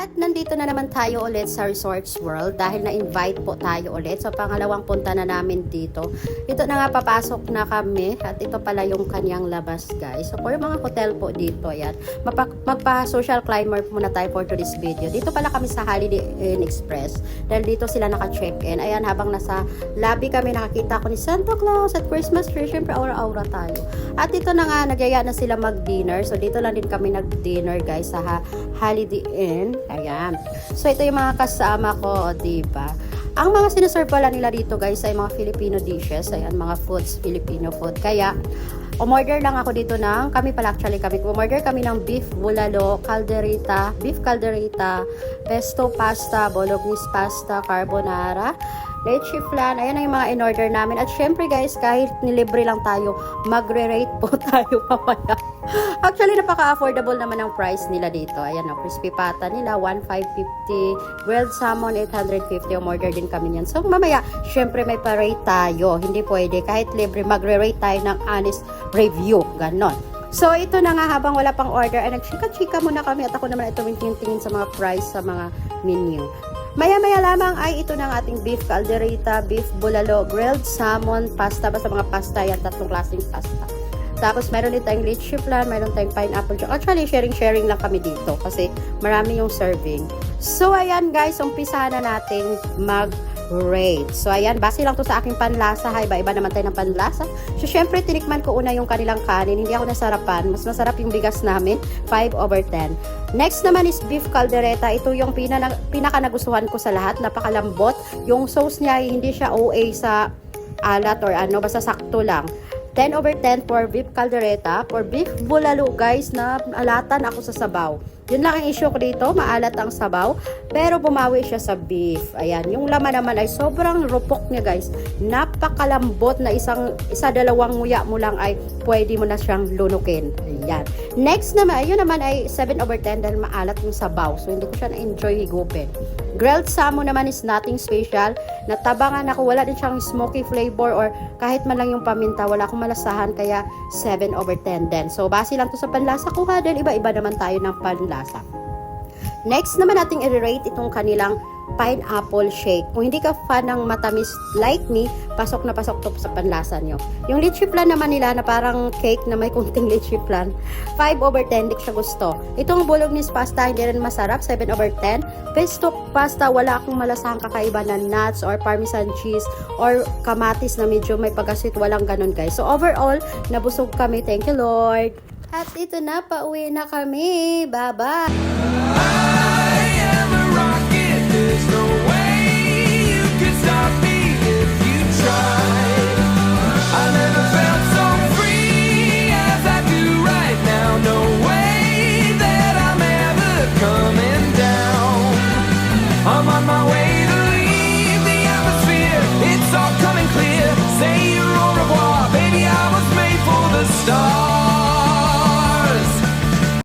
At nandito na naman tayo ulit sa Resorts World dahil na-invite po tayo ulit. So pangalawang punta na namin dito. Ito na nga, papasok na kami at ito pala yung kanyang labas, guys. So for mga hotel po dito, ayan. Magpa-social climber muna tayo for today's video. Dito pala kami sa Holiday Inn Express dahil dito sila naka-check-in. Ayan, habang nasa lobby kami, nakakita ko ni Santa Claus at Christmas tree. Syempre, aura-aura tayo. At ito na nga, nagyaya na sila mag-dinner. So dito lang din kami nag-dinner, guys, sa Holiday Inn. Ayan. So, ito yung mga kasama ko, diba? Ang mga sinaserve pala nila dito, guys, ay mga Filipino dishes. Ayan, mga foods, Filipino food. Kaya, umorder lang ako dito ng, umorder kami ng beef bulalo, caldereta, beef caldereta, pesto pasta, bolognese pasta, carbonara, leche flan. Ayan ang yung mga in-order namin. At syempre, guys, kahit nilibre lang tayo, magre-rate po tayo mamaya. Actually, napaka-affordable naman ang price nila dito. Ayan, no, crispy pata nila, 1,550. Grilled salmon, 850. Umorder din kami yan. So, mamaya, syempre may pa-rate tayo. Hindi pwede. Kahit libre, magre-rate tayo ng honest review. Ganon. So, ito na nga, habang wala pang order, ay nagchika-chika muna kami at ako naman ito tingin sa mga price sa mga menu. Maya-maya lamang ay ito ng ating beef caldereta, beef bulalo, grilled salmon, pasta, basta mga pasta yan, tatlong klaseng pasta. Tapos meron din tayong leche flan, meron tayong pineapple juice. Actually, sharing lang kami dito kasi marami yung serving. So, ayan guys, umpisahan na natin mag-rate. So, ayan, base lang to sa aking panlasa. Iba-iba naman tayo ng panlasa. So, syempre, tinikman ko una yung kanilang kanin. Hindi ako nasarapan. Mas masarap yung bigas namin. 5/10. Next naman is beef caldereta. Ito yung pinaka nagustuhan ko sa lahat. Napakalambot. Yung sauce niya, hindi siya OA sa alat or ano, basta sakto lang. 10/10 for beef caldereta. For beef bulalo, guys, na alatan ako sa sabaw. Yun lang ang issue ko dito, maalat ang sabaw, pero bumawi siya sa beef. Ayan, yung laman naman ay sobrang rupok niya, guys. Napakalambot na dalawang nguya mo lang ay pwede mo na siyang lunukin. Ayan. Next naman, yun naman ay 7/10 dahil maalat yung sabaw. So, hindi ko siya na-enjoy higupin. Grilled salmon naman is nothing special. Natabangan ako, wala din siyang smoky flavor or kahit man lang yung paminta, wala akong malasahan, kaya 7/10 din. So, base lang to sa panlasa ko ha, dahil iba-iba naman tayo ng panlasa. Next naman nating i-rate itong kanilang pineapple shake. Kung hindi ka fan ng matamis like me, pasok na pasok to sa panlasa nyo. Yung leche flan naman nila na parang cake na may kunting leche flan, 5/10, di ko siya gusto. Itong bolognese pasta, hindi rin masarap, 7/10. Pesto pasta, wala akong malasahang kakaiba na nuts or parmesan cheese or kamatis na medyo may pagkasit, walang ganun, guys. So overall, nabusog kami. Thank you, Lord. At ito na, pauwi na kami. Bye-bye!